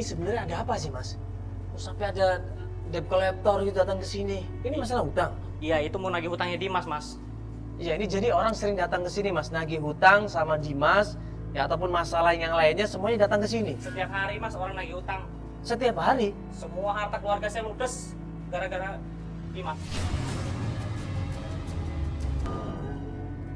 ini sebenarnya ada apa sih, Mas? Kok sampai ada debt collector gitu datang ke sini? Ini masalah hutang. Iya, itu mau nagih hutangnya Dimas, Mas. Iya, ini jadi orang sering datang ke sini, Mas, nagih hutang sama Dimas, ya ataupun masalah yang lainnya semuanya datang ke sini. Setiap hari, Mas, orang nagih hutang. Setiap hari. Semua harta keluarga saya ludes gara-gara Dimas.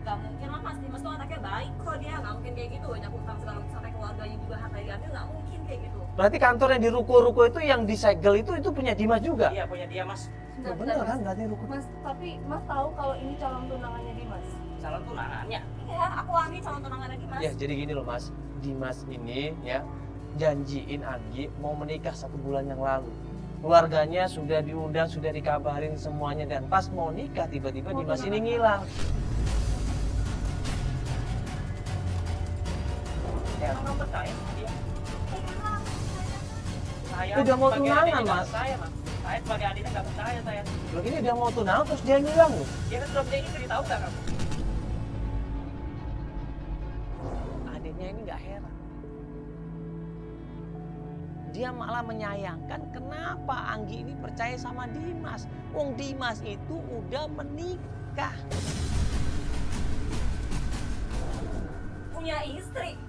Gak mungkin lah Mas, Dimas tuh anaknya baik kok, dia gak mungkin kayak gitu. Banyak utang segala sampai keluarganya juga harta diambil, gak mungkin kayak gitu. Berarti kantor yang di ruko-ruko itu yang disegel itu punya Dimas juga? Iya, punya dia, Mas. Ya, bener kan berarti ruko. Mas, tapi Mas tahu kalau ini calon tunangannya Dimas? Calon tunangannya. Iya, aku Anggi calon tunangannya Dimas. Ya, jadi gini loh, Mas. Dimas ini ya janjiin Anggi mau menikah 1 bulan yang lalu. Keluarganya sudah diundang, sudah dikabarin semuanya, dan pas mau nikah tiba-tiba Dimas ini ngilang. Ya, kamu percaya sama dia? Saya Udah mau sebagai tunangan, adiknya nggak Mas. percaya, Mas. Saya sebagai adiknya nggak percaya, saya. Loh, ini udah mau tunangan terus dia ngilang loh. Dia kan sudah punya istri, tahu nggak kamu? Adiknya ini nggak heran. Dia malah menyayangkan kenapa Anggi ini percaya sama Dimas. Wong Dimas itu udah menikah. Punya istri.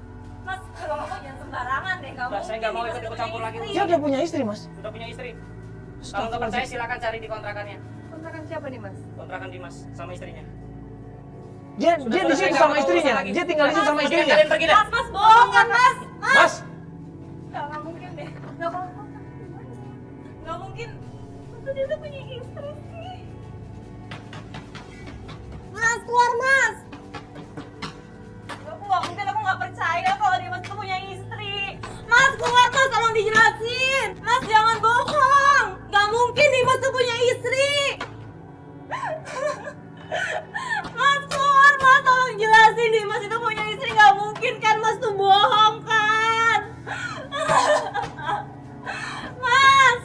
Mas, kalau ngomong jangan sembarangan deh, gak Udah, saya nggak mau ikut campur lagi. Dia udah punya istri, Mas. Sudah punya istri. Kalau nggak percaya silakan cari di kontrakannya. Kontrakan siapa nih Mas? Kontrakan Dimas sama istrinya. Dia Sudah di selesai, situ nggak sama mau istrinya. urusan lagi. Dia tinggal di situ sama Mas, istrinya. kalian pergi deh. Mas bohong kan Mas? Mas, Gak mungkin deh. Gak mungkin. Masa dia tuh punya istri sih? Mas, keluar Mas! Aku gak mungkin, aku gak percaya kalau Dimas tuh punya istri. Mas, keluar Mas, tolong dijelasin. Mas, jangan bohong. Gak mungkin Dimas tuh punya istri. Mas, keluar Mas, tolong jelasin Dimas itu punya istri. Gak mungkin kan Mas tuh bohong kan? Mas!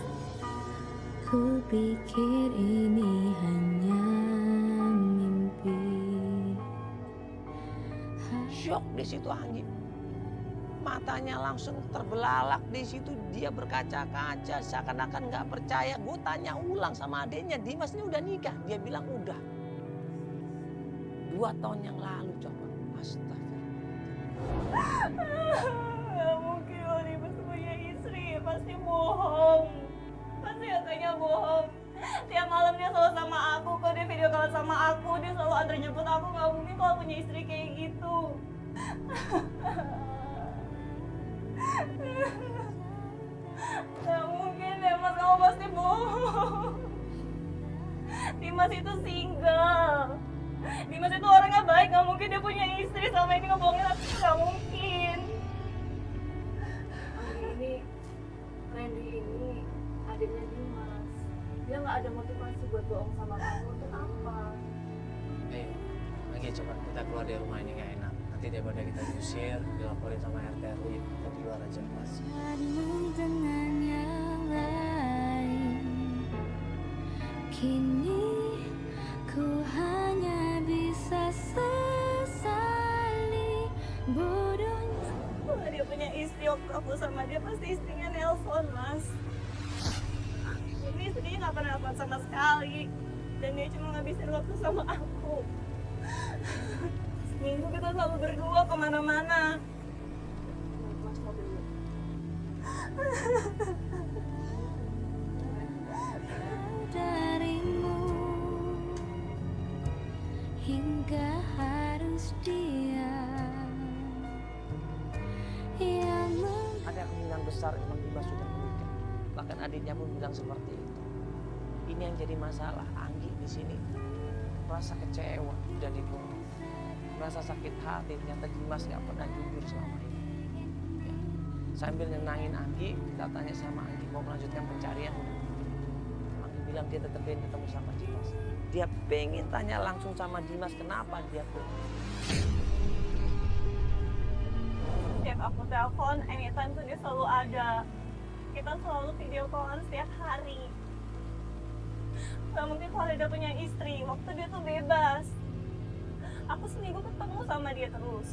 Ku pikir ini hanya mimpi. syok di situ Anggi. Matanya langsung terbelalak di situ, dia berkaca-kaca seakan-akan nggak percaya. Gue tanya ulang sama adiknya, Dimas ini udah nikah? Dia bilang udah. 2 tahun yang lalu coba. Astagfirullah. Gak mungkin kalau Dimas punya istri, pasti bohong. Pasti katanya bohong. Tiap malam dia selalu sama aku, kok dia video call sama aku, dia selalu antar jemput aku. Gak mungkin kalau punya istri kayak gitu. Gak mungkin deh Mas, kamu pasti bohong. Dimas itu single. Dimas itu orangnya baik, gak mungkin dia punya istri. Selama ini ngebohongin aku, gak mungkin. Ini Randy ini adiknya Dimas. Dia nggak ada motivasi buat bohong sama kamu untuk apa? Ayo, Anggi coba kita keluar dari rumah ini, nggak enak. Nanti daripada kita diusir, dilaporin sama RT RW, kita di luar aja, Mas. Carimu dengan yang lain. Kini ku hanya bisa sesali bodohnya. Kalau dia punya istri, waktu aku sama dia pasti istrinya nelpon, Mas. Ini istrinya nggak pernah nelpon sama sekali. Dan dia cuma ngabisin waktu sama aku. Seminggu kita selalu berdua kemana-mana. Mas mau dulu. Darimu hingga harus diam yang Ada kemungkinan besar emang Dimas sudah menikah. Bahkan adiknya pun bilang seperti itu. Ini yang jadi masalah. Anggi di sini merasa kecewa dan dibohong, merasa sakit hati. Ternyata Dimas nggak pernah jujur selama ini. Ya. Sambil nenangin Anggi, kita tanya sama Anggi mau melanjutkan pencarian. Anggi bilang dia tetap pengen ketemu sama Dimas. Dia pengen tanya langsung sama Dimas kenapa dia pergi. Setiap aku telepon, anytime tuh dia selalu ada. Kita selalu video callan setiap hari. Gak mungkin kalau dia punya istri, waktu dia tuh bebas. Aku seminggu ketemu sama dia terus.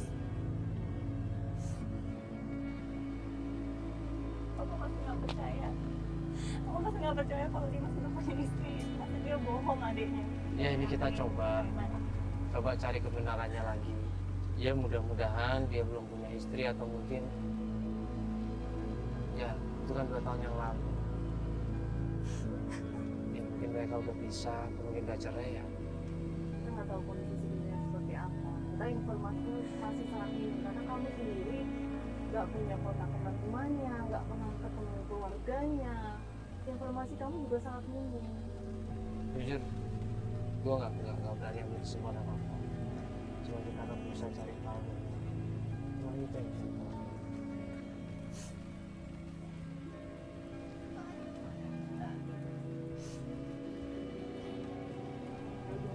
Aku masih nggak percaya. Aku pasti nggak percaya kalau Dimas udah punya istri. Pasti dia bohong adiknya. Ya ini kita coba cari kebenarannya lagi. Ya mudah-mudahan dia belum punya istri atau mungkin ya itu kan 2 tahun yang lalu. Ya, mungkin mereka udah pisah, atau mungkin udah cerai ya. Kita nggak tahu kondisi sebenarnya seperti apa. Kita informasi masih sangat minim karena kamu sendiri nggak punya kontak teman-temannya, nggak pernah ketemu keluarganya. Informasi kamu juga sangat minim. Jujur, gue nggak berani ambil semua nama apa. Cuma kita akan berusaha cari tahu. Cuma itu yang kita tahu.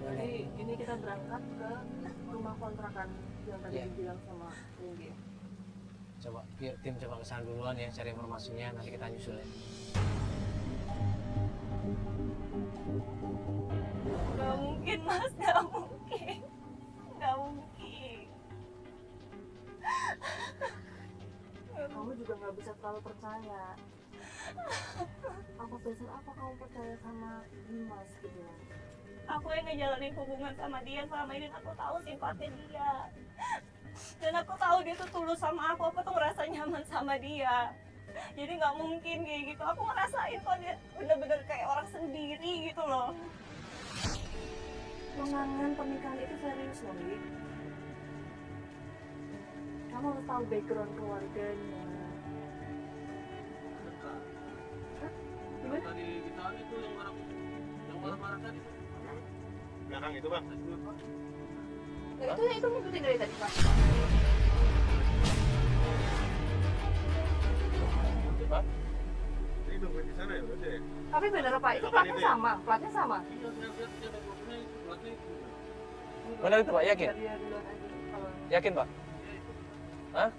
Jadi ini kita berangkat ke rumah kontrakan yang tadi Iya. dibilang sama Rindy. Coba tim coba kesana duluan ya, cari informasinya, nanti kita nyusul ya. Gak mungkin Mas, gak mungkin. Gak mungkin. Kamu juga nggak bisa terlalu percaya. Apa dasar apa kamu percaya sama Dimas gitu? Aku yang ngejalanin hubungan sama dia selama ini, aku tahu sifatnya dia. Dan aku tahu dia tuh tulus sama aku tuh ngerasa nyaman sama dia. Jadi nggak mungkin kayak gitu. Aku ngerasain kok dia bener-bener kayak orang sendiri gitu loh. Tunangan pernikahan itu serius loh, Wi. Kamu harus tahu background keluarganya. Gimana? Tadi kita itu yang marah-marah tadi. Belakang itu bang. Ya, itu ngikutin dari tadi, Pak. Pak? Ini nungguin di sana ya berarti ya? Tapi bener Pak, itu platnya sama, platnya sama. Benar itu Pak, yakin? Biar dia duluan aja kalau Yakin Pak? Hah?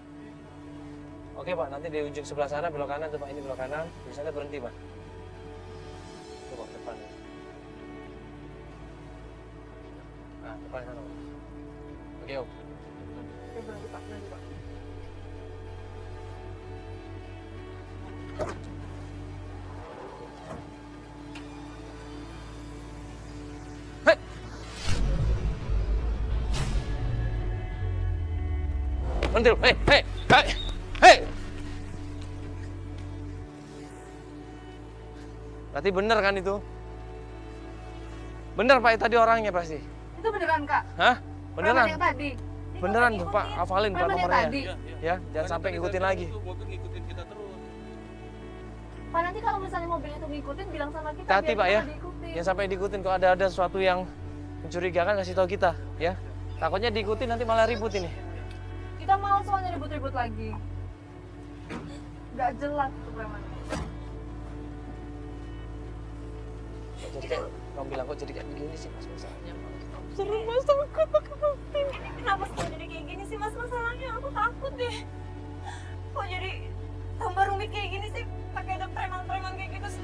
Oke Pak, nanti di ujung sebelah sana belok kanan tuh Pak, ini belok kanan, di sana berhenti Pak. Tuh Pak, depan. Nah, depan sana Pak. Oke Om. Oke, berhenti Pak, berhenti Pak. Berhenti, hei! Berarti bener kan itu? Bener Pak, tadi orangnya pasti. Itu beneran Kak? Hah? Preman Beneran? yang tadi? Beneran tuh Pak, hafalin Pak Preman yang nomornya. tadi? Ya, jangan sampai ngikutin lagi. Mobil ngikutin kita terus. Pak, nanti kalau misalnya mobil itu ngikutin, bilang sama kita. Hati-hati, biar Pak, kita ya. diikutin. Jangan sampai diikutin, kalau ada sesuatu yang mencurigakan kasih tahu kita, ya. Takutnya diikutin nanti malah ribut ini. Kita mau soalnya ribut-ribut lagi. Gak jelas tuh preman. Kok jadi kayak, kamu bilang kok jadi kayak begini sih Mas masalahnya. Seru Mas, takut aku takut. Kenapa sih jadi kayak gini sih Mas, masalahnya? Aku takut deh. Kok jadi tambah rumit kayak gini sih? Pakai ada preman-preman kayak gitu sih.